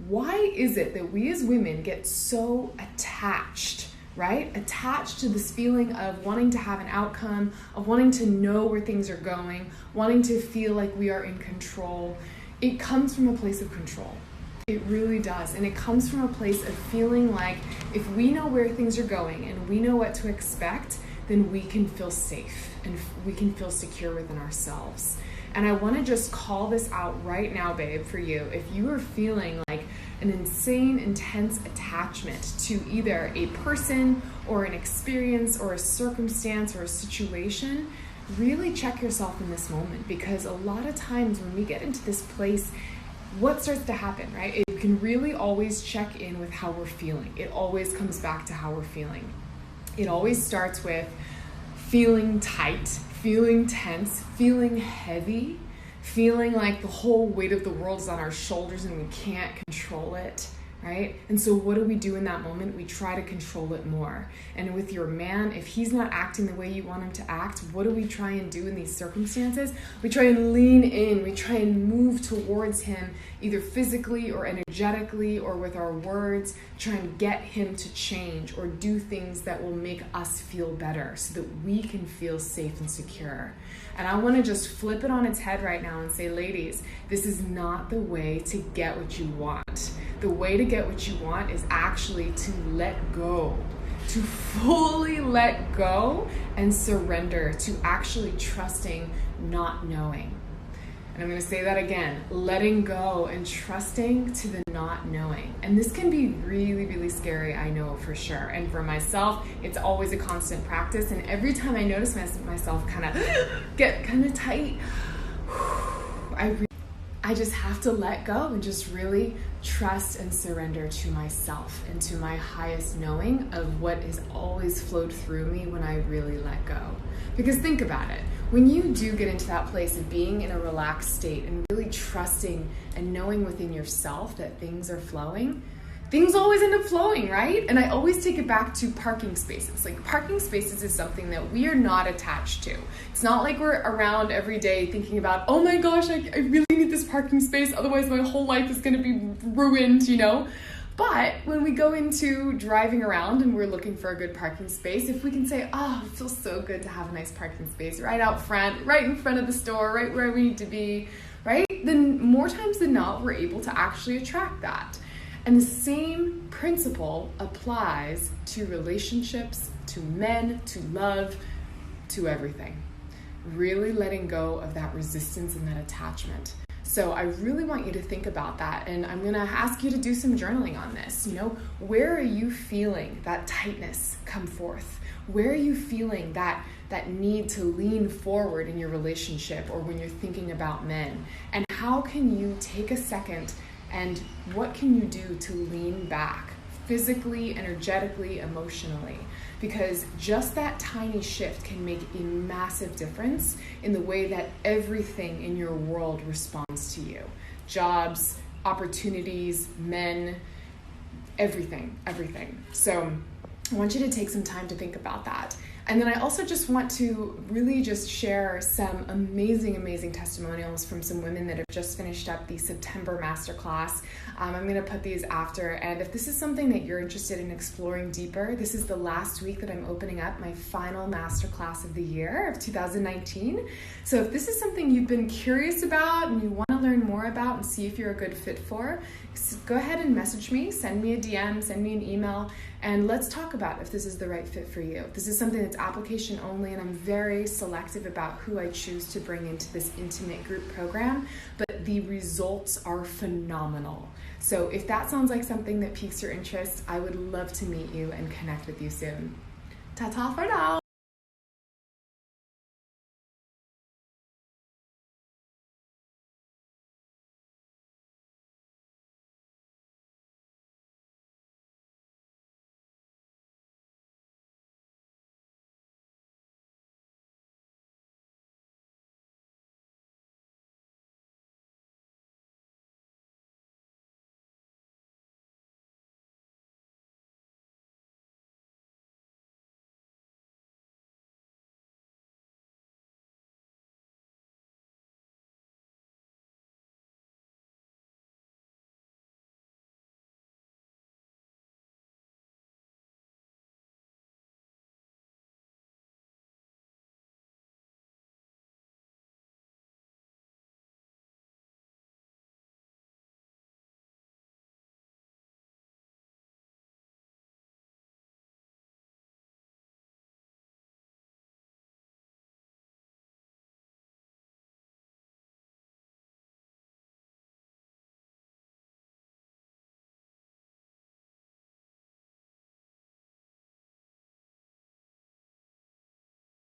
Why is it that we as women get so attached, right? Attached to this feeling of wanting to have an outcome, of wanting to know where things are going, wanting to feel like we are in control. It comes from a place of control. It really does. And it comes from a place of feeling like if we know where things are going and we know what to expect, then we can feel safe and we can feel secure within ourselves. And I want to just call this out right now, babe, for you. If you are feeling like an insane, intense attachment to either a person or an experience or a circumstance or a situation, really check yourself in this moment, because a lot of times when we get into this place, what starts to happen, right? It can really always check in with how we're feeling. It always comes back to how we're feeling. It always starts with feeling tight, feeling tense, feeling heavy, feeling like the whole weight of the world is on our shoulders and we can't control it, right? And so what do we do in that moment? We try to control it more. And with your man, if he's not acting the way you want him to act, what do we try and do in these circumstances? We try and lean in, we try and move towards him, either physically or energetically or with our words, try and get him to change or do things that will make us feel better so that we can feel safe and secure. And I want to just flip it on its head right now and say, ladies, this is not the way to get what you want. The way to get what you want is actually to let go, to fully let go and surrender, to actually trusting not knowing. And I'm going to say that again, letting go and trusting to the not knowing. And this can be really, really scary, I know for sure. And for myself, it's always a constant practice. And every time I notice myself kind of get kind of tight, I just have to let go and just really trust and surrender to myself and to my highest knowing of what has always flowed through me when I really let go. Because think about it. When you do get into that place of being in a relaxed state and really trusting and knowing within yourself that things are flowing, things always end up flowing, right? And I always take it back to parking spaces. Like, parking spaces is something that we are not attached to. It's not like we're around every day thinking about, oh my gosh, I really need this parking space, otherwise my whole life is going to be ruined, you know? But when we go into driving around and we're looking for a good parking space, if we can say, oh, it feels so good to have a nice parking space right out front, right in front of the store, right where we need to be, right? Then more times than not, we're able to actually attract that. And the same principle applies to relationships, to men, to love, to everything. Really letting go of that resistance and that attachment. So I really want you to think about that, and I'm going to ask you to do some journaling on this. You know, where are you feeling that tightness come forth? Where are you feeling that need to lean forward in your relationship or when you're thinking about men? And how can you take a second and what can you do to lean back physically, energetically, emotionally? Because just that tiny shift can make a massive difference in the way that everything in your world responds to you. Jobs, opportunities, men, everything. So I want you to take some time to think about that. And then I also just want to really just share some amazing testimonials from some women that have just finished up the September masterclass. I'm going to put these after, and if this is something that you're interested in exploring deeper, this is the last week that I'm opening up my final masterclass of the year of 2019. So if this is something you've been curious about and you want to learn more about and see if you're a good fit for, go ahead and message me, send me a DM, send me an email, and let's talk about if this is the right fit for you. This is something that's application only, and I'm very selective about who I choose to bring into this intimate group program, but the results are phenomenal. So if that sounds like something that piques your interest, I would love to meet you and connect with you soon. Ta-ta for now.